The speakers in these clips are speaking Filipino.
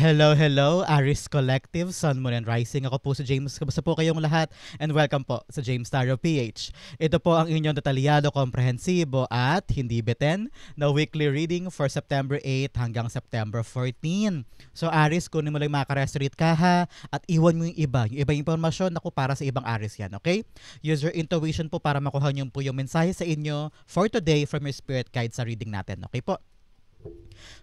Hello, hello, Aris Collective, Sun, Moon, and Rising. Ako po si James. Kamusta po kayong lahat? And welcome po sa James Tarot PH. Ito po ang inyong detalyado, komprehensibo at hindi beten na weekly reading for September 8 hanggang September 14. So Aris, kunin mo lang makarestrate ka ha at iwan mo yung iba. Yung ibang impormasyon, ako para sa ibang Aris yan, okay? Use your intuition po para makuha niyo po yung mensahe sa inyo for today from your spirit guide sa reading natin. Okay po?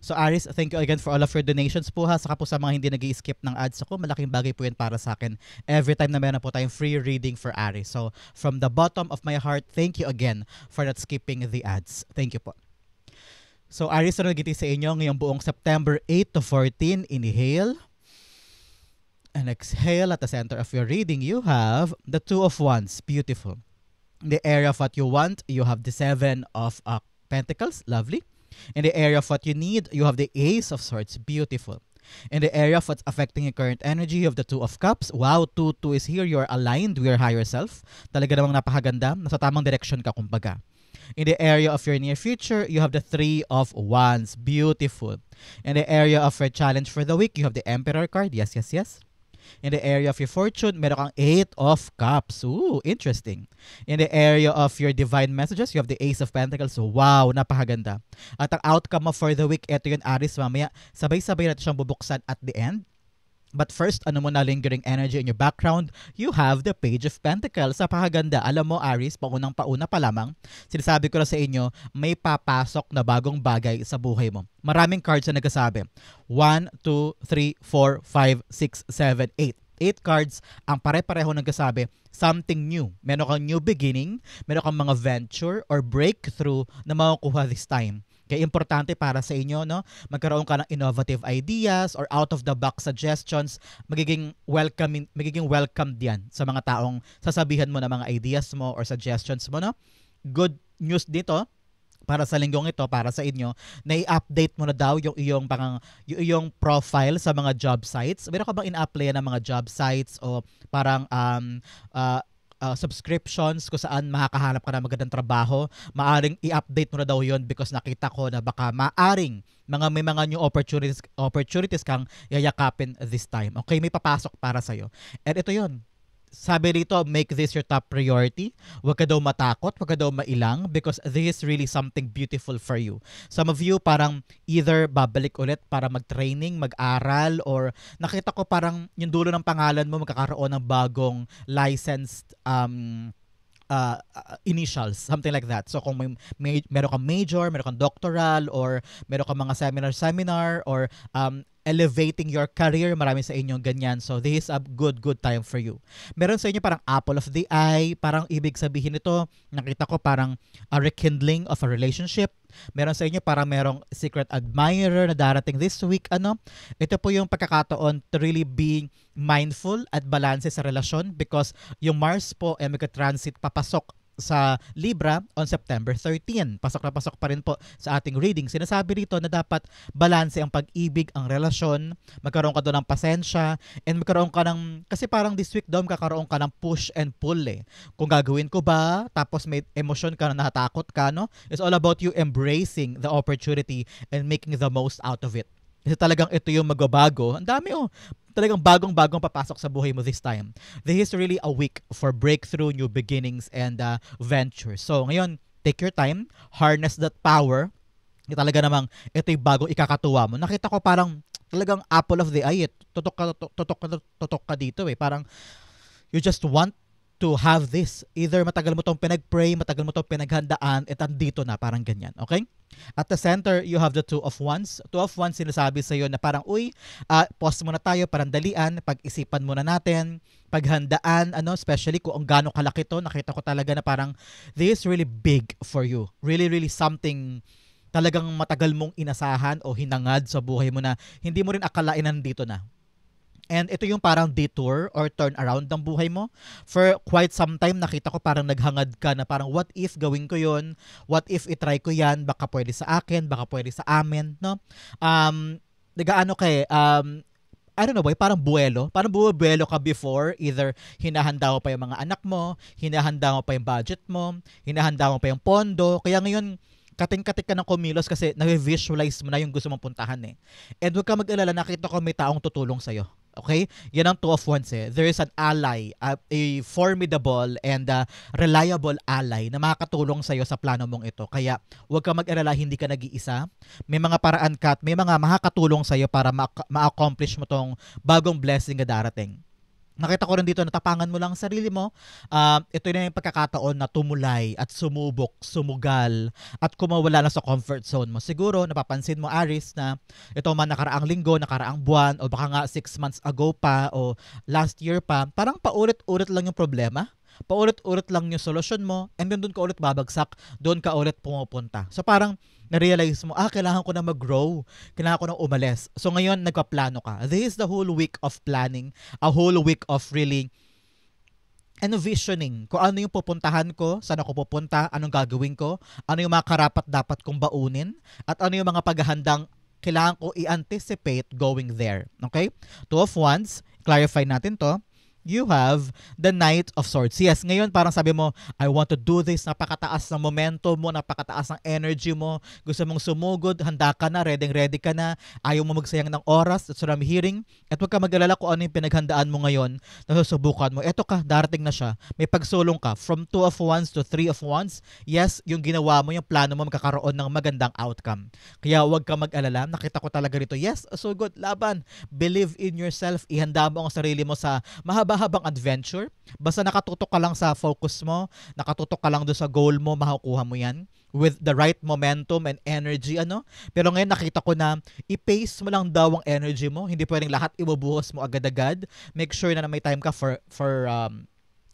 So Aris, thank you again for all of your donations po ha. Saka po sa mga hindi nag-i-skip ng ads ako, malaking bagay po yan para sa akin. Every time na meron po tayong free reading for Aris. So from the bottom of my heart, thank you again for not skipping the ads. Thank you po. So Aris, ano nagiti sa inyo ngayong buong September 8 to 14? Inhale. And exhale. At the center of your reading, you have the Two of Wands. Beautiful. In the area of what you want, you have the Seven of Pentacles. Lovely. In the area of what you need, you have the Ace of Swords. Beautiful. In the area of what's affecting your current energy, you have the Two of Cups. Wow, 2-2 is here. You're aligned with your higher self. Talaga namang napakaganda. Nasa tamang direction ka kumbaga. In the area of your near future, you have the Three of Wands. Beautiful. In the area of your challenge for the week, you have the Emperor card. Yes, yes, yes. In the area of your fortune, meron kang Eight of Cups. Ooh, interesting. In the area of your divine messages, you have the Ace of Pentacles. Wow, napakaganda. At ang outcome mo for the week, ito yun, Aris, mamaya. Sabay-sabay natin siyang bubuksan at the end. But first, ano mo na lingering energy in your background? You have the Page of Pentacles. Napakaganda. Alam mo, Aris, paunang-pauna pa lamang, sinasabi ko na sa inyo, may papasok na bagong bagay sa buhay mo. Maraming cards na nagsasabi. 1, 2, 3, 4, 5, 6, 7, 8. 8 cards ang pare-pareho nagsasabi, something new. Meron kang new beginning, meron kang mga venture or breakthrough na makukuha this time. Kaya importante para sa inyo, no? Magkaroon ka ng innovative ideas or out-of-the-box suggestions. Magiging welcome diyan sa mga taong sasabihan mo na mga ideas mo or suggestions mo, no? Good news dito para sa linggong ito, para sa inyo, na i-update mo na daw yung iyong profile sa mga job sites. Meron ka bang in-applyan ng mga job sites o parang subscriptions kung saan makakahanap ka ng magandang trabaho? Maaring i-update mo na daw yon because nakita ko na baka maaring may mga new opportunities kang yayakapin this time. Okay, may papasok para sa'yo. And ito yon. Sabi rito, make this your top priority. Huwag ka daw matakot, huwag ka daw mailang because this is really something beautiful for you. Some of you parang either babalik ulit para mag-training, mag-aral, or nakita ko parang yung dulo ng pangalan mo magkakaroon ng bagong licensed initials, something like that. So kung meron kang major, meron kang doctoral, or meron kang mga seminar, or elevating your career, marami sa inyo ganyan. So this is a good time for you. Meron sa inyo parang apple of the eye, parang ibig sabihin nito, nakita ko parang a rekindling of a relationship. Meron sa inyo parang merong secret admirer na darating this week. Ito po yung pagkakataon to really be mindful at balance sa relasyon because yung Mars po ay magka-transit papasok sa Libra on September 13. Pasok na pasok pa rin po sa ating reading. Sinasabi rito na dapat balanse ang pag-ibig, ang relasyon, magkaroon ka doon ng pasensya, and magkaroon ka ng, kasi parang this week daw magkakaroon ka ng push and pull eh. Kung gagawin ko ba, tapos may emosyon ka na natakot ka, no? It's all about you embracing the opportunity and making the most out of it. Kasi talagang ito yung magbabago. Ang dami talagang bagong-bagong papasok sa buhay mo this time. This is really a week for breakthrough, new beginnings, and ventures. So ngayon, take your time, harness that power. Talaga namang ito yung bagong ikakatuwa mo. Nakita ko parang talagang apple of the eye. Tutok ka dito eh. Parang you just want to have this. Either matagal mo tong pinag-pray, matagal mo tong pinaghandaan, at andito na, parang ganyan. Okay? At the center, you have the Two of Wands. Two of Wands, sinasabi sa iyo na parang, pause muna tayo, parang dalian, pag-isipan muna natin, paghandaan, especially kung gaano kalaki to, nakita ko talaga na parang, this is really big for you. Really, really something talagang matagal mong inasahan o hinangad sa buhay mo na hindi mo rin akalain nandito na. And ito yung parang detour or turn around ng buhay mo. For quite some time, nakita ko parang naghangad ka na parang what if gawin ko yon? What if itry ko yan? Baka pwede sa akin, baka pwede sa amin, no? Nagaano kay, I don't know ba, parang buwelo. Parang buwelo ka before, either hinahanda mo pa yung mga anak mo, hinahanda mo pa yung budget mo, hinahanda mo pa yung pondo. Kaya ngayon, kating-katik ka ng kumilos kasi na-visualize mo na yung gusto mong puntahan eh. And huwag ka mag-alala, nakita ko may taong tutulong sa'yo. Okay? Yan ang two of wands eh. There is an ally, a formidable and reliable ally na makakatulong sa'yo sa plano mong ito. Kaya huwag ka mag-alala, hindi ka nag-iisa. May mga paraan ka at may mga makakatulong sa'yo para ma-accomplish mo tong bagong blessing na darating. Nakita ko rin dito, natapangan mo lang ang sarili mo. Ito na yung pagkakataon na tumulay at sumubok, sumugal, at kumawala na sa comfort zone mo. Siguro, napapansin mo, Aries, na ito man nakaraang linggo, nakaraang buwan, o baka nga 6 months ago pa, o last year pa, parang paulit-ulit lang yung problema. Paulit-ulit lang yung solusyon mo, and then doon ka ulit babagsak, doon ka ulit pumupunta. So parang na-realize mo, kailangan ko na mag-grow, kailangan ko na umalis. So ngayon, nagpaplano ka. This is the whole week of planning, a whole week of really envisioning kung ano yung pupuntahan ko, saan ako pupunta, anong gagawin ko, ano yung mga karapat dapat kong baunin, at ano yung mga paghahandang kailangan ko i-anticipate going there. Okay? Two of Wands, clarify natin to. You have the Knight of Swords. Yes, ngayon parang sabi mo, I want to do this. Napakataas ng momentum mo, napakataas ng energy mo. Gusto mong sumugod, handa ka na, ready ka na. Ayaw mo magsayang ng oras. That's what I'm hearing. At huwag ka mag-alala kung ano yung pinaghandaan mo ngayon na susubukan mo. Eto ka, darating na siya. May pagsulong ka. From 2 of Wands to 3 of Wands. Yes, yung ginawa mo, yung plano mo, magkakaroon ng magandang outcome. Kaya huwag ka mag-alala. Nakita ko talaga rito. Yes, so good. Laban. Believe in yourself. Ihanda mo ang sarili mo sa mahaba-habang adventure. Basta nakatutok ka lang sa focus mo, nakatutok ka lang doon sa goal mo, makukuha mo yan with the right momentum and energy, ano. Pero ngayon nakita ko na i-pace mo lang daw ang energy mo. Hindi pwedeng lahat ibubuhos mo agad-agad. Make sure na may time ka for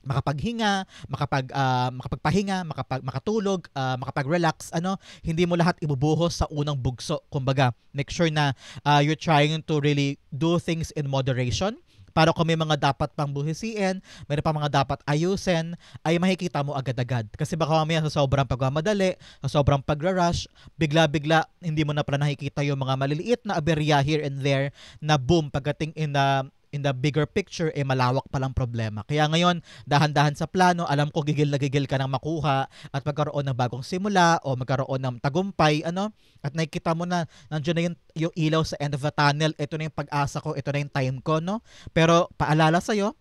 makapaghinga, makapagpahinga, makatulog, makapag-relax, ano, hindi mo lahat ibubuhos sa unang bugso. Kumbaga, make sure na you're trying to really do things in moderation. Para kung may mga dapat pang buhisiin, may pa mga dapat ayusin, ay makikita mo agad-agad. Kasi baka mamaya sa sobrang pagmamadali, sa sobrang pagra-rush, bigla-bigla hindi mo na pala nakikita yung mga maliliit na aberya here and there na boom, pagdating in the bigger picture, malawak palang problema. Kaya ngayon, dahan-dahan sa plano, alam ko gigil na gigil ka ng makuha at magkaroon ng bagong simula o magkaroon ng tagumpay, ano, at nakikita mo na nandiyan na yung ilaw sa end of the tunnel. Ito na yung pag-asa ko, ito na yung time ko, no? Pero paalala sa'yo,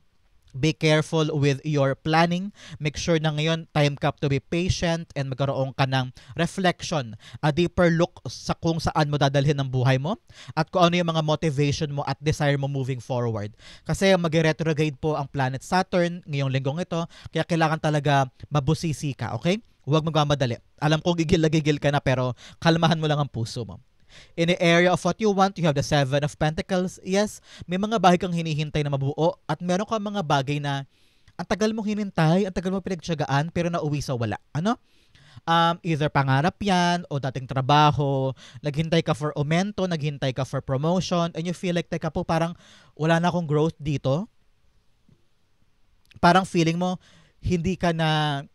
be careful with your planning. Make sure na ngayon, time ka to be patient and magkaroon ka ng reflection, a deeper look sa kung saan mo dadalhin ang buhay mo at kung ano yung mga motivation mo at desire mo moving forward. Kasi mag-retrograde po ang planet Saturn ngayong linggong ito, kaya kailangan talaga mabusisi ka, okay? Huwag magmamadali. Alam ko gigil na gigil ka na pero kalmahan mo lang ang puso mo. In the area of what you want, you have the 7 of Pentacles. Yes, may mga bagay kang hinihintay na mabuo at meron kang mga bagay na ang tagal mong hinintay, ang tagal mong pinagtiyagaan pero nauwi sa wala. Ano? Either pangarap yan o dating trabaho, naghintay ka for aumento, naghintay ka for promotion, and you feel like, teka po, parang wala na akong growth dito. Parang feeling mo, hindi ka na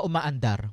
umaandar.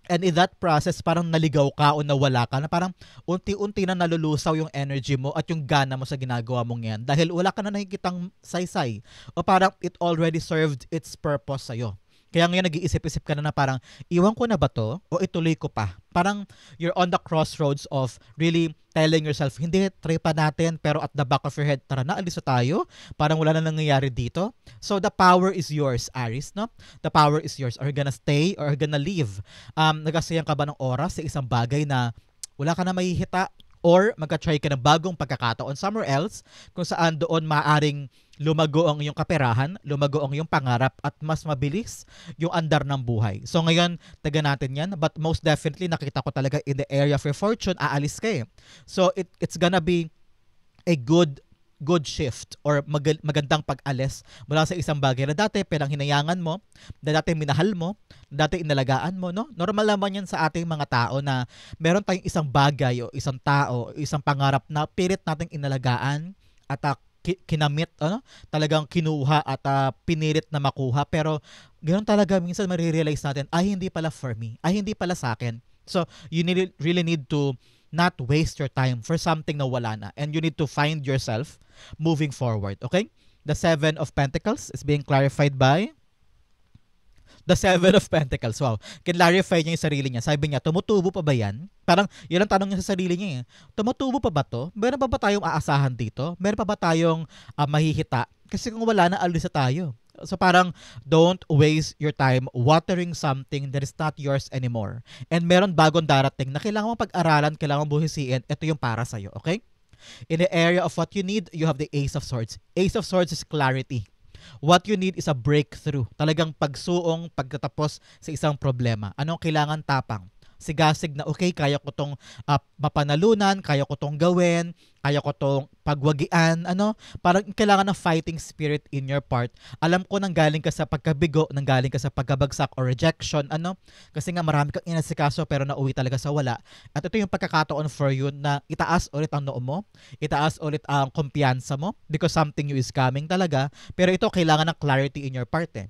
And in that process, parang naligaw ka o nawala ka na parang unti-unti na nalulusaw yung energy mo at yung gana mo sa ginagawa mong yan dahil wala ka na nakikitang saysay o parang it already served its purpose sa'yo. Kaya ngayon nag-iisip-isip ka na parang iwan ko na ba to o ituloy ko pa? Parang you're on the crossroads of really telling yourself, hindi, try pa natin, pero at the back of your head, tara na, alis na tayo. Parang wala na nangyayari dito. So the power is yours, Aries, no? The power is yours. Are you gonna stay or are you gonna leave? Nagasayang ka ba ng oras sa isang bagay na wala ka na mahihita? Or magka-try ka ng bagong pagkakataon somewhere else kung saan doon maaring lumago ang iyong kaperahan, lumago ang iyong pangarap at mas mabilis yung andar ng buhay. So ngayon, taga natin yan. But most definitely, nakita ko talaga in the area of your fortune, aalis ka eh. So it's gonna be a good shift or magandang pag-alis mula sa isang bagay na dati pinanghinayangan mo, na dati minahal mo, na dati inalagaan mo, no? Normal naman yan sa ating mga tao na meron tayong isang bagay o isang tao, isang pangarap na pilit nating inalagaan at kinamit, ano? Talagang kinuha at pinilit na makuha. Pero ganoon talaga minsan marirealize natin, ay hindi pala for me, ay hindi pala sa akin. So you really need to not waste your time for something na wala na. And you need to find yourself moving forward. Okay? The 7 of Pentacles is being clarified by The Seven of Pentacles, wow. Clarify niya yung sarili niya. Sabi niya, tumutubo pa ba yan? Parang, yun ang tanong niya sa sarili niya eh. Tumutubo pa ba to? Meron pa ba tayong aasahan dito? Meron pa ba tayong mahihita? Kasi kung wala na, alis na tayo. So parang, don't waste your time watering something that is not yours anymore. And meron bagong darating na kailangan mong pag-aralan, kailangan mong buhisiin, ito yung para sa'yo, okay? In the area of what you need, you have the Ace of Swords. Ace of Swords is clarity. What you need is a breakthrough. Talagang pagsuong, pagtatapos sa isang problema. Anong kailangan? Tapang. Sigasig na, okay, kaya ko tong mapanalunan, kaya ko tong gawin, kaya ko tong pagwagian, parang kailangan ng fighting spirit in your part. Alam ko nang galing ka sa pagkabigo, nang galing ka sa pagkabagsak or rejection, kasi nga marami kang inasikaso pero nauwi talaga sa wala. At ito yung pagkakataon for you na itaas ulit ang noo mo, itaas ulit ang kumpiyansa mo because something new is coming talaga. Pero ito kailangan ng clarity in your part eh.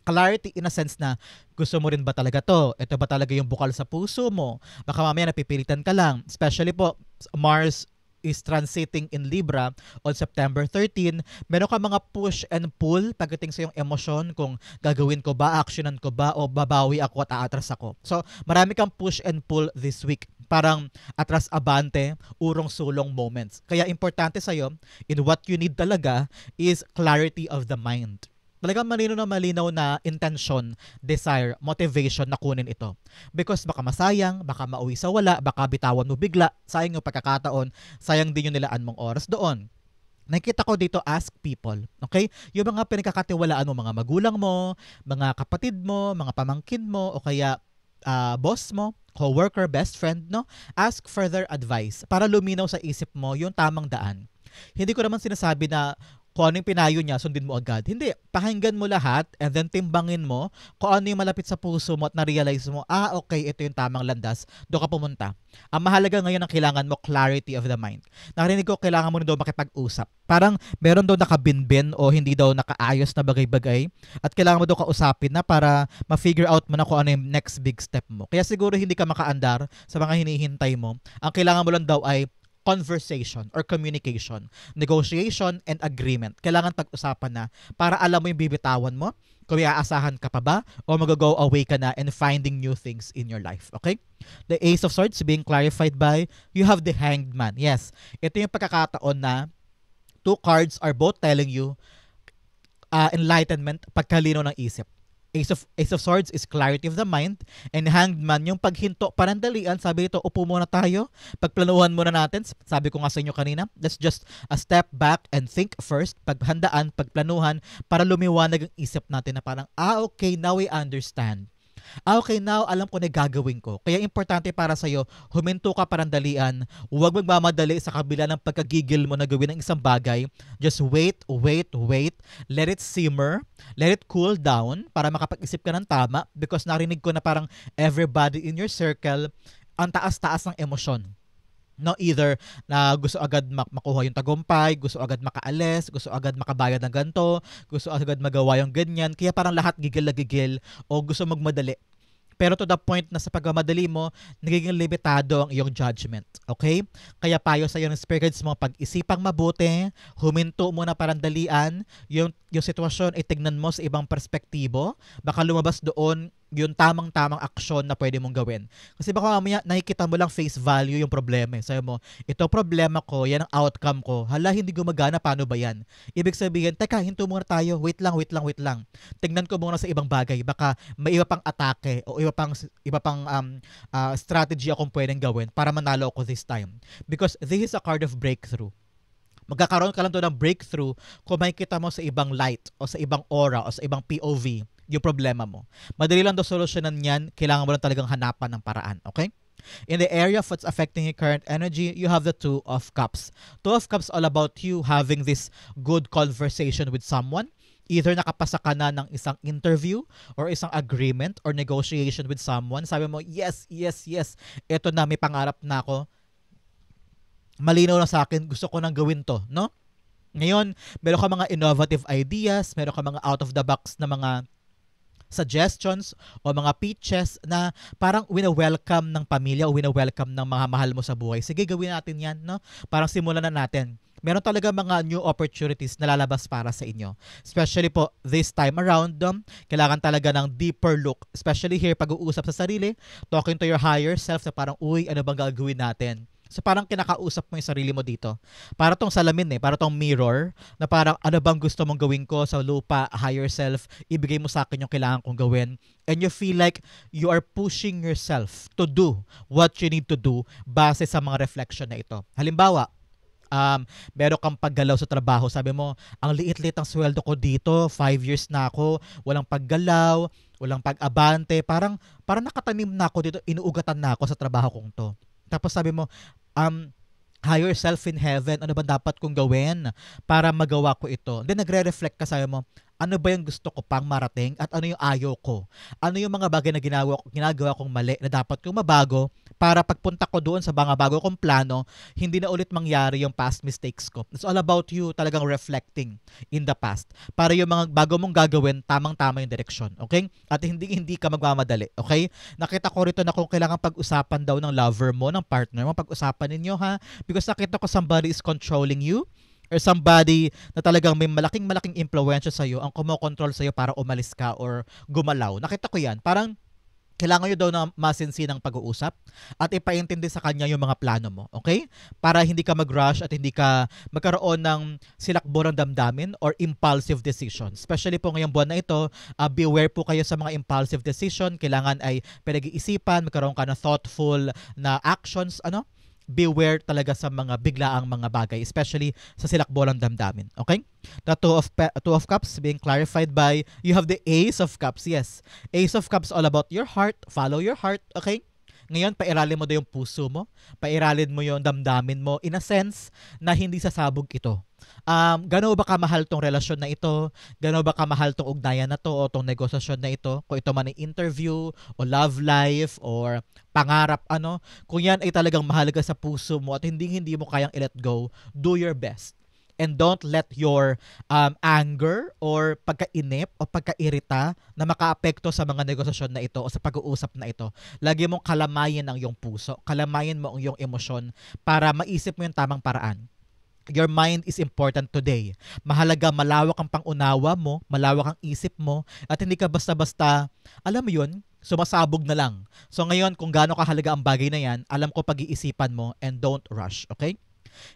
Clarity in a sense na gusto mo rin ba talaga to? Ito ba talaga yung bukal sa puso mo? Baka mamaya napipilitan ka lang. Especially po, Mars is transiting in Libra on September 13. Meron ka mga push and pull pagdating sa yung emosyon kung gagawin ko ba, actionan ko ba, o babawi ako at aatras ako. So, marami kang push and pull this week. Parang atras-abante, urong-sulong moments. Kaya importante sa'yo, in what you need talaga is clarity of the mind. Talagang malinaw na intention, desire, motivation na kunin ito. Because baka masayang, baka mauwi sa wala, baka bitawan mo bigla, sayang yung pagkakataon, sayang din yung nilaan mong oras doon. Nakita ko dito, ask people. Okay? Yung mga pinagkakatiwalaan mo, mga magulang mo, mga kapatid mo, mga pamangkin mo, o kaya boss mo, co-worker, best friend, ask further advice para luminaw sa isip mo yung tamang daan. Hindi ko naman sinasabi na kung ano yung pinayo niya, sundin mo agad. Hindi. Pakinggan mo lahat and then timbangin mo kung ano yung malapit sa puso mo at na-realize mo, okay, ito yung tamang landas. Doon ka pumunta. Ang mahalaga ngayon ang kailangan mo, clarity of the mind. Narinig ko, kailangan mo rin daw makipag-usap. Parang meron daw nakabinbin o hindi daw nakaayos na bagay-bagay at kailangan mo daw kausapin na para ma-figure out mo na kung ano yung next big step mo. Kaya siguro hindi ka makaandar sa mga hinihintay mo. Ang kailangan mo lang daw ay conversation or communication, negotiation and agreement. Kailangan pag-usapan na para alam mo yung bibitawan mo, kung may aasahan ka pa ba o mag-go away ka na and finding new things in your life. Okay? The Ace of Swords being clarified by you have the Hanged Man. Yes, ito yung pagkakataon na two cards are both telling you enlightenment, pagkalino ng isip. Ace of Swords is clarity of the mind, and Hanged Man, yung paghinto, panandalian, sabi ito, upo muna tayo, pagplanuhan muna natin, sabi ko nga sa inyo kanina, let's just a step back and think first, paghandaan, pagplanuhan, para lumiwanag ang isip natin na parang, okay, now we understand. Okay, now alam ko na gagawin ko. Kaya importante para sa'yo, huminto ka parandalian, huwag magmamadali sa kabila ng pagkagigil mo na gawin ng isang bagay. Just wait, let it simmer, let it cool down para makapag-isip ka ng tama because narinig ko na parang everybody in your circle, ang taas-taas ng emosyon. No, either na gusto agad makuha yung tagumpay, gusto agad makaalis, gusto agad makabayad ng ganito, gusto agad magawa yung ganyan. Kaya parang lahat gigil na gigil o gusto magmadali. Pero to the point na sa pagmamadali mo, nagiging limitado ang iyong judgment. Okay? Kaya payo sa iyo ng spirit guides mo, pag-isipang mabuti, huminto muna parandalian, yung sitwasyon ay tignan mo sa ibang perspektibo, baka lumabas doon yung tamang-tamang aksyon na pwede mong gawin. Kasi baka mamaya nakikita mo lang face value yung problema. Sabi mo, ito problema ko, yan ang outcome ko. Hala, hindi gumagana, paano ba yan? Ibig sabihin, teka, hinto muna tayo, wait lang. Tignan ko muna sa ibang bagay. Baka may iba pang atake o iba pang strategy akong pwedeng gawin para manalo ako this time. Because this is a card of breakthrough. Magkakaroon ka lang doon ng breakthrough kung makikita mo sa ibang light o sa ibang aura o sa ibang POV yung problema mo. Madali lang daw solusyonan yan, kailangan mo lang talagang hanapan ng paraan, okay? In the area of what's affecting your current energy, you have the Two of Cups. Two of Cups all about you having this good conversation with someone. Either nakapasa ka na ng isang interview or isang agreement or negotiation with someone. Sabi mo, yes. Ito na, may pangarap na ako. Malinaw na sa akin, gusto ko nang gawin to, no? Ngayon, meron ka mga innovative ideas, meron ka mga out of the box na mga suggestions o mga pitches na parang wina-welcome ng pamilya o wina-welcome ng mga mahal mo sa buhay. Sige, gawin natin yan, no? Parang simulan na natin. meron talaga mga new opportunities na lalabas para sa inyo. Especially po this time around, kailangan talaga ng deeper look. Especially here, pag-uusap sa sarili, talking to your higher self na parang, uy, ano bang gagawin natin? So parang kinakausap mo yung sarili mo dito. Para tong salamin para tong mirror na parang ano bang gusto mong gawin ko sa lupa, higher self, ibigay mo sa akin yung kailangan kong gawin. And you feel like you are pushing yourself to do what you need to do base sa mga reflection na ito. Halimbawa, meron kang paggalaw sa trabaho, sabi mo, ang liit-liit ang sweldo ko dito, 5 years na ako, walang paggalaw, walang pag-abante, parang nakatanim na ako dito, inuugatan na ako sa trabaho kong to. Tapos sabi mo, higher self in heaven, ano ba dapat kong gawin para magawa ko ito? Then nagre-reflect ka, sabi mo, ano ba yung gusto ko pang marating at ano yung ayaw ko? Ano yung mga bagay na ginagawa kong mali na dapat kong mabago para pagpunta ko doon sa mga bago kong plano, hindi na ulit mangyari yung past mistakes ko. It's all about you talagang reflecting in the past para yung mga bago mong gagawin, tamang-tama yung direksyon. Okay? At hindi ka magmamadali. Okay? Nakita ko rito na kung kailangan pag-usapan daw ng lover mo, ng partner mo, pag-usapan ninyo ha. Because nakita ko somebody is controlling you or somebody na talagang may malaking impluwensya sa'yo ang kumokontrol sa'yo para umalis ka or gumalaw. Nakita ko yan. Parang kailangan nyo daw na masinsinang pag-uusap at ipaintindi sa kanya yung mga plano mo. Okay? Para hindi ka mag-rush at hindi ka magkaroon ng silakbo ng damdamin or impulsive decision. Especially po ngayong buwan na ito, beware po kayo sa mga impulsive decision. Kailangan ay pinag-iisipan, magkaroon ka ng thoughtful na actions, beware talaga sa mga biglaang mga bagay, especially sa silakbo ng damdamin. Okay? The two of Cups being clarified by, you have the Ace of Cups. Yes. Ace of Cups all about your heart. Follow your heart. Okay? Ngayon, pairalin mo daw yung puso mo. Pairalin mo yung damdamin mo in a sense na hindi sasabog ito. Gano'n ba kamahal tong relasyon na ito? Gano'n ba kamahal tong ugnayan na to o tong negosasyon na ito? Kung ito man ay interview o love life or pangarap, kung yan ay talagang mahalaga sa puso mo at hindi mo kayang i-let go, do your best. And don't let your anger or pagkainip o pagkairita na makaapekto sa mga negosasyon na ito o sa pag-uusap na ito. Lagi mong kalamayin ang iyong puso, kalamayin mo ang iyong emosyon para maisip mo yung tamang paraan. Your mind is important today. Mahalaga, malawak ang pangunawa mo, malawak ang isip mo, at hindi ka basta-basta, alam mo yun, sumasabog na lang. So ngayon, kung gaano kahalaga ang bagay na yan, alam ko pag-iisipan mo and don't rush, okay?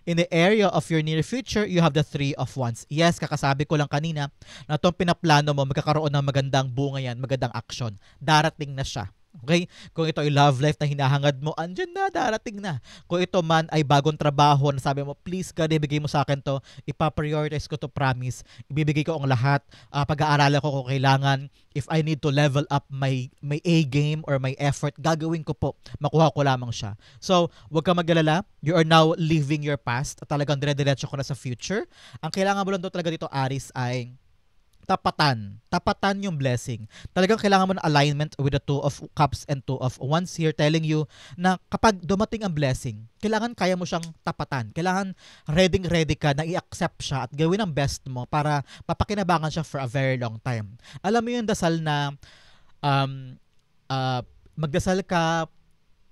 In the area of your near future, you have the Three of Wands. Yes, kakasabi ko lang kanina na itong pinaplano mo, magkakaroon ng magandang bunga yan, magandang action. Darating na siya. Okay? Kung ito ay love life na hinahangad mo, andyan na, darating na. Kung ito man ay bagong trabaho na sabi mo, please God, ibigay mo sa akin to, ipaprioritize ko to, promise. Ibibigay ko ang lahat. Pag-aaralan ko kung kailangan. If I need to level up my A game or my effort, gagawin ko po. Makuha ko lamang siya. So, huwag kang mag-alala. You are now living your past at talagang dire-diretso ko na sa future. Ang kailangan mo lang daw talaga dito, Aries, ay tapatan yung blessing. Talagang kailangan mo ng alignment with the Two of Cups and Two of Wands here, telling you na kapag dumating ang blessing, kailangan kaya mo siyang tapatan. Kailangan ready ka na i-accept siya at gawin ang best mo para papakinabangan siya for a very long time. Alam mo yung dasal na magdasal ka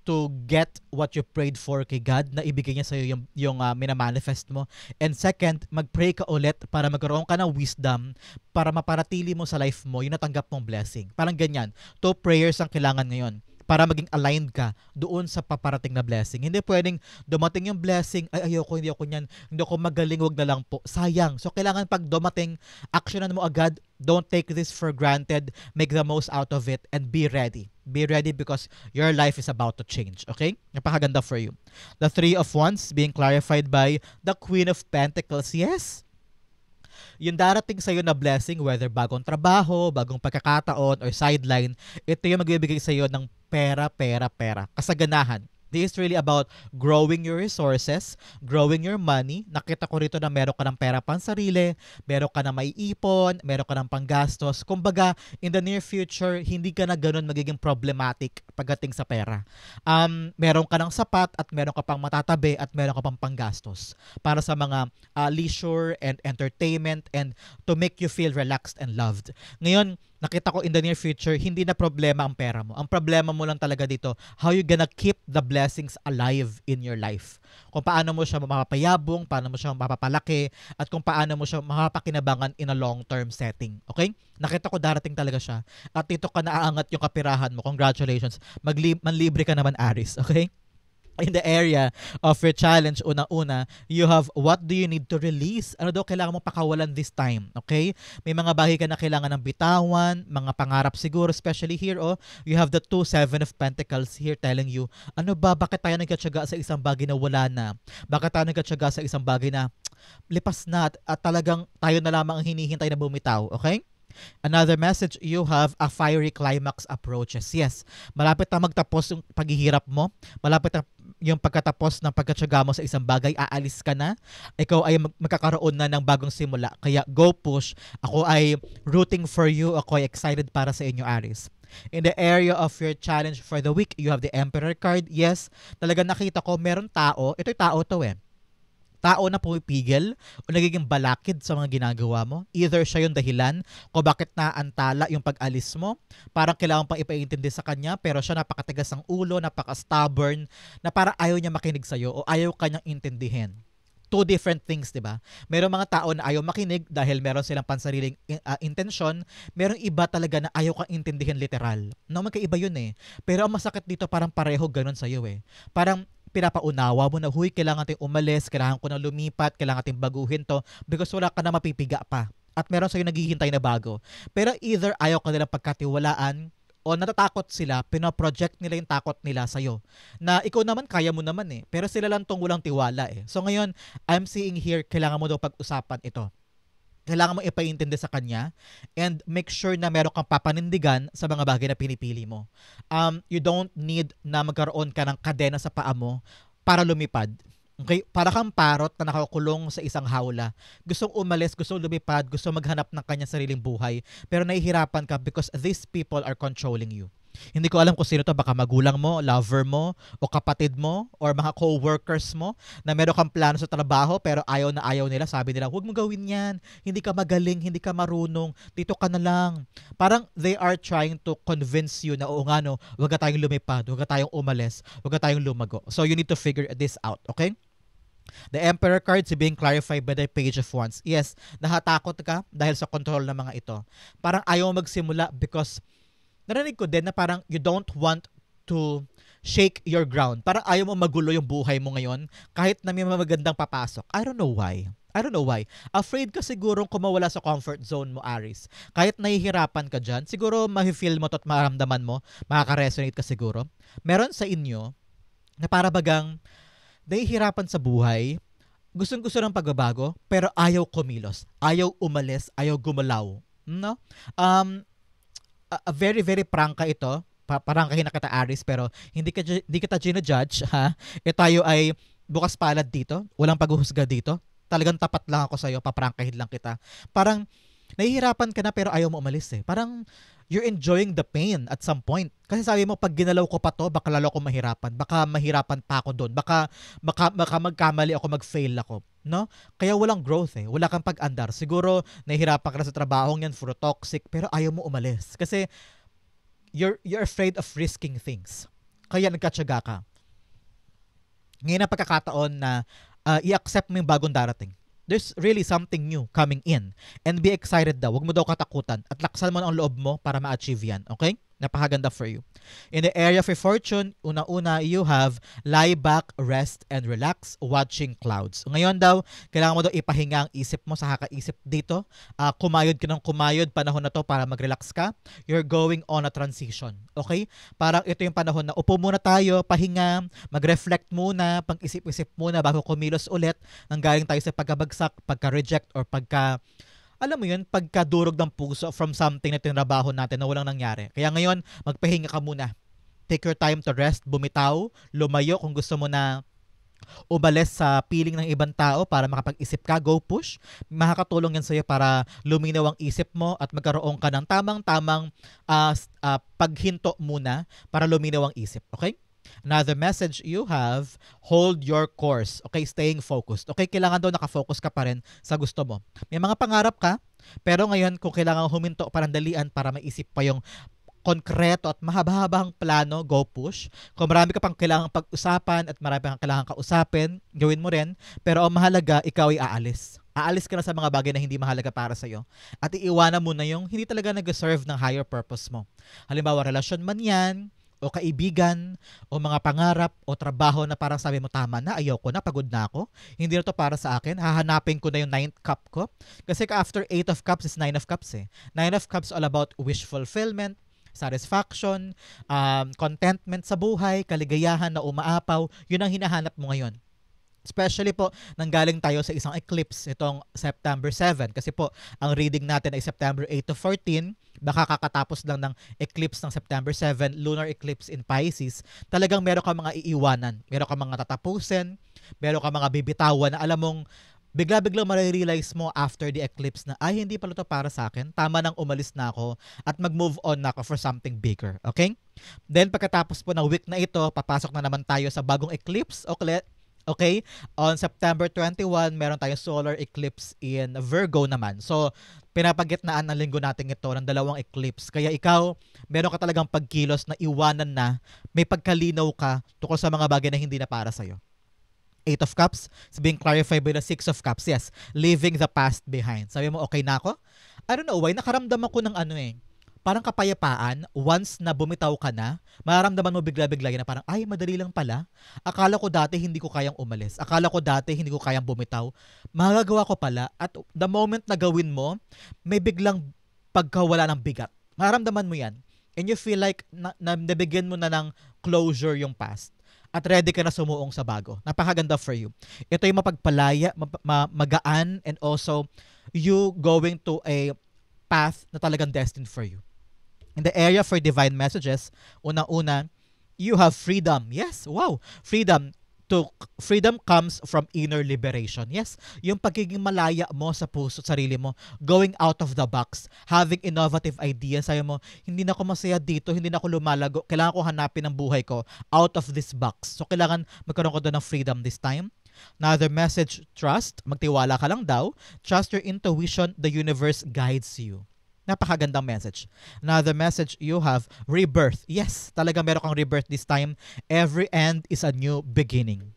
to get what you prayed for kay God, na ibigay niya sa'yo yung minamanifest mo. And second, mag-pray ka ulit para magkaroon ka ng wisdom para maparatili mo sa life mo yung natanggap mong blessing. Parang ganyan. 2 prayers ang kailangan ngayon para maging aligned ka doon sa paparating na blessing. Hindi pwedeng dumating yung blessing, ay hindi ako niyan, hindi ako magaling, wag na lang po. Sayang. So kailangan pag dumating, actionan mo agad. Don't take this for granted. Make the most out of it and be ready. Be ready because your life is about to change. Okay? Napakaganda for you. The Three of Wands being clarified by the Queen of Pentacles. Yes? Yung darating sa'yo na blessing, whether bagong trabaho, bagong pagkakataon, or sideline, ito yung magbibigay sa'yo ng pera, kasaganahan. This is really about growing your resources, growing your money. Nakita ko rito na meron ka ng pera pang sarili, meron ka na maiipon, meron ka ng panggastos. Kumbaga, in the near future, hindi ka na ganun magiging problematic pagdating sa pera. Meron ka ng sapat at meron ka pang matatabi at meron ka pang panggastos para sa mga leisure and entertainment and to make you feel relaxed and loved. Ngayon, nakita ko in the near future, hindi na problema ang pera mo. Ang problema mo lang talaga dito, how you gonna keep the blessings alive in your life. Kung paano mo siya mapapayabong, paano mo siya mapapalaki, at kung paano mo siya mapapakinabangan in a long-term setting. Okay? Nakita ko darating talaga siya. At dito ka naaangat yung kapirahan mo. Congratulations. Manlibre ka naman, Aris. Okay? In the area of your challenge, una-una, you have what do you need to release? Ano daw kailangan mong pakawalan this time? Okay? May mga bagay ka na kailangan ng bitawan, mga pangarap siguro, especially here, you have the 2 7 of Pentacles here telling you, ano ba, bakit tayo nagkatsaga sa isang bagay na wala na? Bakit tayo nagkatsaga sa isang bagay na lipas na at talagang tayo na lamang ang hinihintay na bumitaw? Okay? Another message, you have a fiery climax approaches. Yes, malapit na magtapos yung paghihirap mo. Malapit na yung pagkatapos ng pagkatsaga mo sa isang bagay, aalis ka na. Ikaw ay magkakaroon na ng bagong simula. Kaya go push. Ako ay rooting for you. Ako ay excited para sa inyo, Aries. In the area of your challenge for the week, you have the Emperor card. Yes, talaga nakita ko meron tao. Ito'y tao to tao na pumipigil o nagiging balakid sa mga ginagawa mo. Either siya yung dahilan kung bakit naantala yung pag-alis mo. Parang kailangan pang ipaintindi sa kanya pero siya napakatigas ng ulo, napaka-stubborn, na parang ayaw niya makinig sa'yo o ayaw kanyang intindihin. Two different things, di ba? Merong mga tao na ayaw makinig dahil meron silang pansariling intensyon. Merong iba talaga na ayaw kang intindihin literal. No, magkaiba yun eh. Pero ang masakit dito parang pareho ganun sa'yo eh. Parang pinapaunawa mo na, huy, kailangan natin umalis, kailangan ko na lumipat, kailangan natin baguhin to because wala ka na mapipiga pa. At meron sa'yo naghihintay na bago. Pero either ayaw ka nilang pagkatiwalaan o natatakot sila, pinaproject nila yung takot nila sa'yo. Na ikaw naman, kaya mo naman eh. Pero sila lang tong walang tiwala eh. So ngayon, I'm seeing here, kailangan mo daw pag-usapan ito. Kailangan mo ipaintindi sa kanya and make sure na meron kang papanindigan sa mga bagay na pinipili mo. You don't need na magkaroon ka ng kadena sa paa mo para lumipad. Okay? Para kang parot na nakakulong sa isang hawla. Gustong umalis, gustong lumipad, gustong maghanap ng kanyang sariling buhay, pero nahihirapan ka because these people are controlling you. Hindi ko alam kung sino to, baka magulang mo, lover mo, o kapatid mo, or mga co-workers mo na meron kang plano sa trabaho pero ayaw na ayaw nila. Sabi nila, huwag mo gawin yan. Hindi ka magaling, hindi ka marunong. Dito ka na lang. Parang they are trying to convince you na oo nga no, huwag ka tayong lumipad, huwag ka tayong umalis, huwag ka tayong lumago. So you need to figure this out, okay? The Emperor card is being clarified by the Page of Wands. Yes, nahatakot ka dahil sa control ng mga ito. Parang ayaw magsimula because narinig ko din na parang you don't want to shake your ground. Parang ayaw mo magulo yung buhay mo ngayon kahit na may magandang papasok. I don't know why. Afraid ka sigurong kumawala sa comfort zone mo, Aries. Kahit nahihirapan ka dyan, siguro ma-feel mo to at maramdaman mo, makaka-resonate ka siguro. Meron sa inyo na para bagang nahihirapan sa buhay, gustong-gusto ng pagbabago, pero ayaw kumilos, ayaw umalis, ayaw gumalaw. No? Very, very prangka ito. Parangkahin na kita, Aries, pero hindi kita gina-judge, ha? Tayo ay bukas palad dito. Walang paghuhusga dito. Talagang tapat lang ako sa'yo. Paprangkahin lang kita. Parang nahihirapan ka na pero ayaw mo umalis eh. Parang you're enjoying the pain at some point. Kasi sabi mo, pag ginalaw ko pa to, baka lalo ako mahirapan. Baka mahirapan pa ako doon. Baka magkamali ako, mag-fail ako. No? Kaya walang growth eh. Wala kang pag-andar. Siguro, nahihirapan ka na sa trabahong yan, puro toxic, pero ayaw mo umalis. Kasi, you're afraid of risking things. Kaya nagkatsaga ka. Ngayon ang pagkakataon na i-accept mo yung bagong darating. There's really something new coming in. And be excited daw. Huwag mo daw katakutan. At laksan mo ang loob mo para ma-achieve yan. Okay? Napakaganda for you. In the area of your fortune, una-una, you have lie back, rest, and relax, watching clouds. Ngayon daw, kailangan mo daw ipahinga ang isip mo sa kakaisip dito. Kumayod ka ng kumayod, panahon na to para mag-relax ka. You're going on a transition. Okay? Parang ito yung panahon na upo muna tayo, pahinga, mag-reflect muna, pag-isip-isip muna bago kumilos ulit nang galing tayo sa pagkabagsak, pagka-reject, or alam mo yun, pagkadurog ng puso from something na tinrabaho natin na walang nangyari. Kaya ngayon, magpahinga ka muna. Take your time to rest, bumitaw, lumayo kung gusto mo na umalis sa piling ng ibang tao para makapag-isip ka, go push. Makakatulong yan sa'yo para luminaw ang isip mo at magkaroon ka ng tamang-tamang paghinto muna para luminaw ang isip. Okay? Another message you have, hold your course. Okay, staying focused. Okay, kailangan daw nakafocus ka pa rin sa gusto mo. May mga pangarap ka, pero ngayon kung kailangan huminto parandalian para maisip pa yung konkreto at mahaba-habang plano, go push. Kung marami ka pang kailangang pag-usapan at marami kang kailangang kausapin, gawin mo rin. Pero ang mahalaga, ikaw ay aalis. Aalis ka na sa mga bagay na hindi mahalaga para sa'yo. At iiwanan mo na yung hindi talaga nag-serve ng higher purpose mo. Halimbawa, relasyon man yan, o kaibigan, o mga pangarap, o trabaho na parang sabi mo, tama na, ayoko na, pagod na ako. Hindi na to para sa akin. Hahanapin ko na yung 9th cup ko. Kasi after 8 of cups is 9 of cups eh. 9 of cups all about wish fulfillment, satisfaction, contentment sa buhay, kaligayahan na umaapaw, yun ang hinahanap mo ngayon. Especially po, nanggaling tayo sa isang eclipse itong September 7. Kasi po, ang reading natin ay September 8 to 14. Baka kakatapos lang ng eclipse ng September 7, lunar eclipse in Pisces. Talagang meron ka mga iiwanan. Meron ka mga tatapusin. Meron ka mga bibitawan na alam mong bigla-biglang marirealize mo after the eclipse na, ay, hindi pala to para sa akin. Tama nang umalis na ako at mag-move on na ako for something bigger. Okay? Then, pagkatapos po ng week na ito, papasok na naman tayo sa bagong eclipse. Okay? On September 21, meron tayong solar eclipse in Virgo naman. So, pinapagitnaan ng linggo natin ito ng dalawang eclipse. Kaya ikaw, meron ka talagang pagkilos na iwanan na, may pagkalinaw ka tungkol sa mga bagay na hindi na para sa'yo. 8 of Cups is being clarified by the 6 of Cups. Yes, leaving the past behind. Sabi mo, okay na ako? I don't know why, nakaramdam ako ng parang kapayapaan. Once na bumitaw ka na, mararamdaman mo bigla-bigla na parang, ay, madali lang pala. Akala ko dati hindi ko kayang umalis. Akala ko dati hindi ko kayang bumitaw. Magagawa ko pala. At the moment na gawin mo, may biglang pagkawala ng bigat. Mararamdaman mo yan. And you feel like nabigyan mo na ng closure yung past. At ready ka na sumuong sa bago. Napakaganda for you. Ito yung mapagpalaya, magaan, and also you going to a path na talagang destined for you. In the area for divine messages, unang-una, you have freedom. Yes, wow. Freedom comes from inner liberation. Yes, yung pagiging malaya mo sa puso, sarili mo, going out of the box, having innovative ideas. Sabi mo, hindi na ako masaya dito, hindi na ako lumalago, kailangan ko hanapin ang buhay ko out of this box. So, kailangan magkaroon ko doon ng freedom this time. Another message, trust. Magtiwala ka lang daw. Trust your intuition, the universe guides you. Napakagandang message. Another message you have, rebirth. Yes, talaga meron kang rebirth this time. Every end is a new beginning.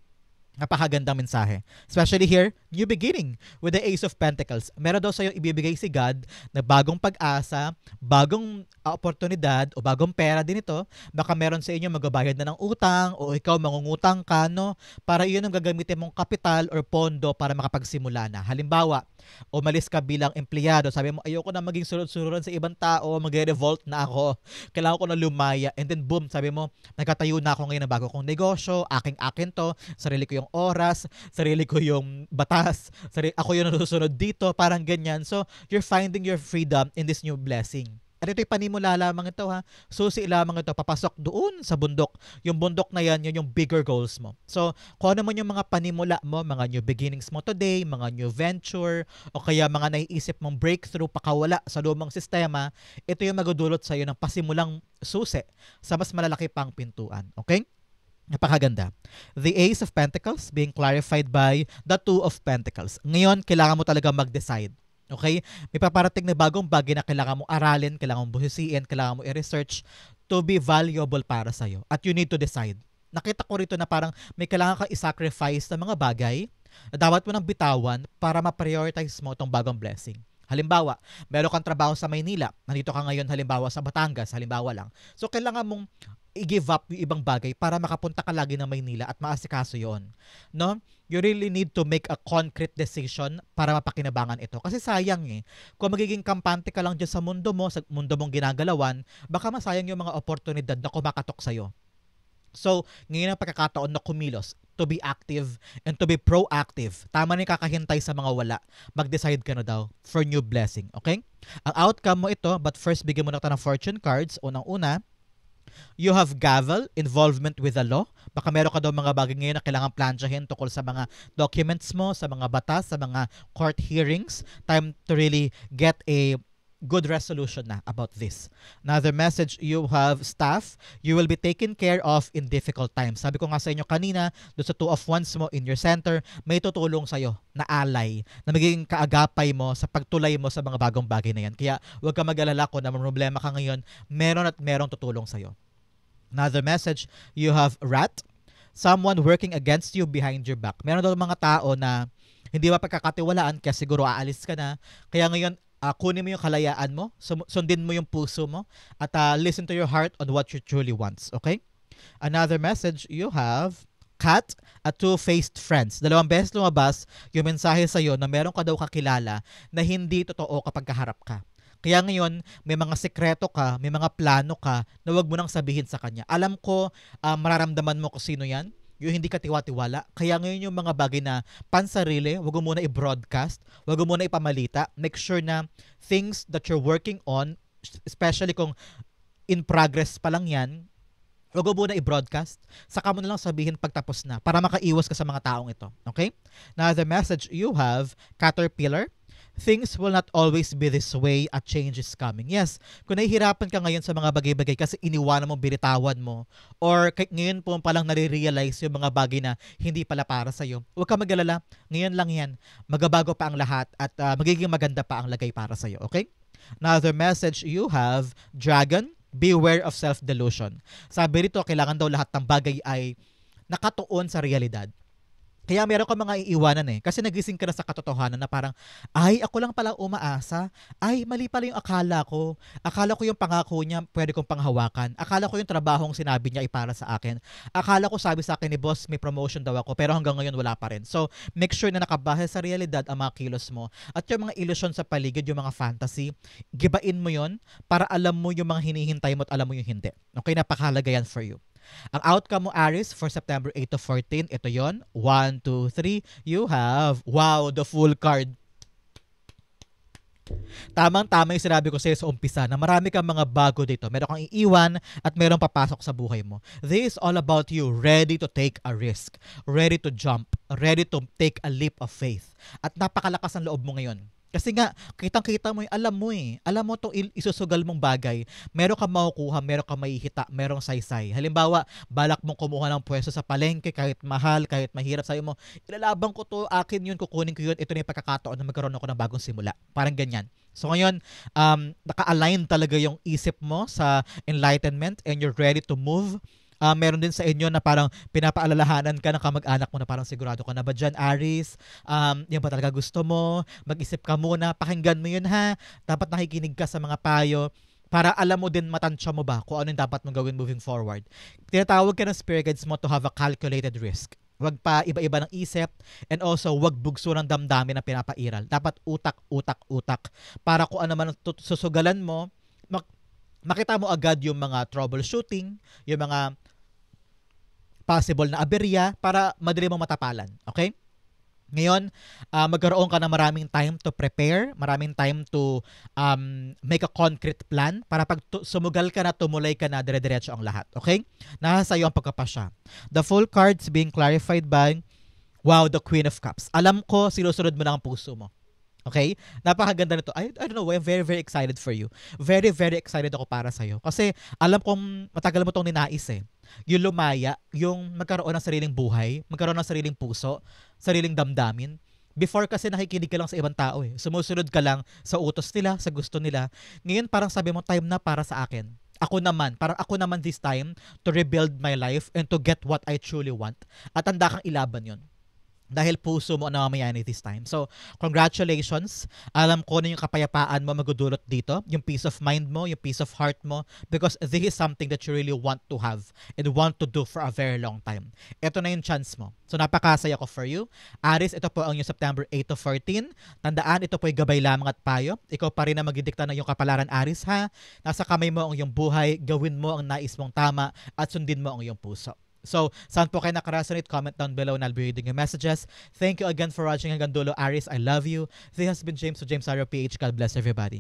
Napakagandang mensahe. Especially here, new beginning with the Ace of Pentacles. Meron daw sa'yo ibibigay si God na bagong pag-asa, bagong oportunidad o bagong pera din ito. Baka meron sa inyo magbabayad na ng utang o ikaw mangungutang ka, no? Para iyon ang gagamitin mong kapital or pondo para makapagsimula na. Halimbawa, umalis ka bilang empleyado, sabi mo, ayoko na maging surut-sururan sa ibang tao, magre-revolt na ako, kailangan ko na lumaya, and then boom, sabi mo, nagkatayo na ako ngayon ng bago kong negosyo, aking-akin to, sarili ko yung oras, sarili ko yung batas, ako yung nasusunod dito, parang ganyan. So, you're finding your freedom in this new blessing. At ito'y panimula lamang ito ha. Susi lamang ito, papasok doon sa bundok. Yung bundok na yan, yun yung bigger goals mo. So, kung ano man yung mga panimula mo, mga new beginnings mo today, mga new venture, o kaya mga naiisip mong breakthrough, pakawala sa lumang sistema, ito yung magudulot sa'yo ng pasimulang susi sa mas malalaki pang pintuan. Okay? Napakaganda. The Ace of Pentacles being clarified by the Two of Pentacles. Ngayon, kailangan mo talaga mag-decide. Okay? May paparating na bagong bagay na kailangan mong aralin, kailangan mong buhisiin, kailangan mong i-research to be valuable para sa'yo. At you need to decide. Nakita ko rito na parang may kailangan kang i-sacrifice na mga bagay na dapat mo nang bitawan para ma-prioritize mo itong bagong blessing. Halimbawa, meron kang trabaho sa Maynila, nandito ka ngayon halimbawa sa Batangas, halimbawa lang. So, kailangan mong i-give up yung ibang bagay para makapunta ka lagi ng Maynila at maasikaso yon. No? You really need to make a concrete decision para mapakinabangan ito. Kasi sayang kung magiging kampante ka lang dyan sa mundo mo, sa mundo mong ginagalawan, baka masayang yung mga oportunidad na kumakatok sa'yo. So, ngayon ang pagkakataon na kumilos, to be active and to be proactive. Tama na yung kakahintay sa mga wala. Mag-decide ka na daw for new blessing. Okay? Ang outcome mo ito, but first bigyan mo na tayo ng fortune cards. Unang-una, you have gavel, involvement with the law. Baka meron ka daw mga bagay ngayon na kailangan plansyahin tungkol sa mga documents mo, sa mga batas, sa mga court hearings. Time to really get a good resolution na about this. Another message, you have staff, you will be taken care of in difficult times. Sabi ko nga sa inyo kanina, doon sa 2 of Wands mo in your center, may tutulong sa'yo na ally, na magiging kaagapay mo sa pagtulay mo sa mga bagong bagay na yan. Kaya huwag ka mag-alala kung na problema ka ngayon, meron at merong tutulong sa'yo. Another message, you have rat, someone working against you behind your back. Meron daw mga tao na hindi ba pagkakatiwalaan kaya siguro aalis ka na. Kaya ngayon, kunin mo yung kalayaan mo, sundin mo yung puso mo, at listen to your heart on what you truly wants, okay? Another message, you have cat at two-faced friends. 2 beses lumabas yung mensahe sa'yo na meron ka daw kakilala na hindi totoo kapag kaharap ka. Kaya ngayon, may mga sekreto ka, may mga plano ka na wag mo nang sabihin sa kanya. Alam ko, mararamdaman mo kung sino yan, yung hindi ka tiwa-tiwala. Kaya ngayon yung mga bagay na pansarili, wag mo muna i-broadcast, wag mo muna ipamalita. Make sure na things that you're working on, especially kung in progress pa lang yan, wag mo muna i-broadcast. Saka mo na lang sabihin pagtapos na para makaiwas ka sa mga taong ito. Okay? Now, the message you have, Caterpillar, things will not always be this way at change is coming. Yes, kung nahihirapan ka ngayon sa mga bagay-bagay kasi iniwanan mo, binitawan mo, or ngayon po palang nare-realize yung mga bagay na hindi pala para sa'yo, huwag ka mag-alala, ngayon lang yan, magabago pa ang lahat at magiging maganda pa ang lagay para sa'yo, okay? Another message you have, Dragon, beware of self-delusion. Sabi rito, kailangan daw lahat ng bagay ay nakatuon sa realidad. Kaya meron ka mga iiwanan kasi nagising ka na sa katotohanan na parang, ay, ako lang pala umaasa. Ay, mali pala yung akala ko. Akala ko yung pangako niya pwede kong panghawakan. Akala ko yung trabahong sinabi niya ay para sa akin. Akala ko sabi sa akin ni boss may promotion daw ako pero hanggang ngayon wala pa rin. So, make sure na nakabase sa realidad ang mga kilos mo. At yung mga illusion sa paligid, yung mga fantasy, gibain mo yon para alam mo yung mga hinihintay mo at alam mo yung hindi. Okay, napakahalaga yan for you. Ang outcome mo, Aries, for September 8 to 14, ito yon. 1, 2, 3. You have, wow, the full card. Tamang-tama yung sinabi ko sa'yo sa umpisa na marami kang mga bago dito. Meron kang iiwan at meron papasok sa buhay mo. This is all about you ready to take a risk, ready to jump, ready to take a leap of faith. At napakalakas ang loob mo ngayon. Kasi nga, kitang-kita mo alam mo itong isusugal mong bagay, meron kang makukuha, meron kang maihita, merong saysay. Halimbawa, balak mong kumuha ng pwesto sa palengke, kahit mahal, kahit mahirap, sabi mo, ilalabang ko to, akin yun, kukunin ko yun, ito na yung pagkakataon na magkaroon ako ng bagong simula. Parang ganyan. So ngayon, naka-align talaga yung isip mo sa enlightenment and you're ready to move. Meron din sa inyo na parang pinapaalalahanan ka ng kamag-anak mo na parang sigurado ka na ba dyan, Aries? Yan ba talaga gusto mo? Mag-isip ka muna, pakinggan mo yun ha. Dapat nakikinig ka sa mga payo para alam mo din, matansya mo ba kung ano yung dapat mong gawin moving forward. Tinatawag ka ng spirit guides mo to have a calculated risk. Wag pa iba-iba ng isip and also wag bugso ng damdamin na pinapairal. Dapat utak para kung ano man susugalan mo, makita mo agad yung mga troubleshooting, yung mga possible na aberya para madali mong matapalan. Okay? Ngayon, magkaroon ka ng maraming time to prepare, maraming time to make a concrete plan para pag sumugal ka na, tumulay ka na, dire-diretso ang lahat. Okay? Nasa iyo ang pagkapasya. The full cards being clarified by, wow, the Queen of Cups. Alam ko, sinusunod mo lang ang puso mo. Okay? Napakaganda nito. I don't know, I'm very, very excited for you. Very, very excited ako para sa'yo. Kasi alam kong matagal mo itong ninais Yung lumaya, yung magkaroon ng sariling buhay, magkaroon ng sariling puso, sariling damdamin. Before kasi nakikinig ka lang sa ibang tao Sumusunod ka lang sa utos nila, sa gusto nila. Ngayon parang sabi mo, time na para sa akin. Ako naman this time to rebuild my life and to get what I truly want. At handa kang ilaban yon. Dahil puso mo ang namamayani this time. So, congratulations. Alam ko na yung kapayapaan mo magudulot dito. Yung peace of mind mo, yung peace of heart mo. Because this is something that you really want to have and want to do for a very long time. Ito na yung chance mo. So, napakasaya ko for you. Aries, ito po ang yung September 8 to 14. Tandaan, ito po yung gabay lamang at payo. Ikaw pa rin na magdidikta ng yung kapalaran, Aries, ha? Nasa kamay mo ang yung buhay. Gawin mo ang nais mong tama at sundin mo ang yung puso. So, saan po kayo nakaresonate? Comment down below and I'll be reading your messages. Thank you again for watching hanggang dulo, Aries. I love you. This has been James to James Arrow PH. God bless everybody.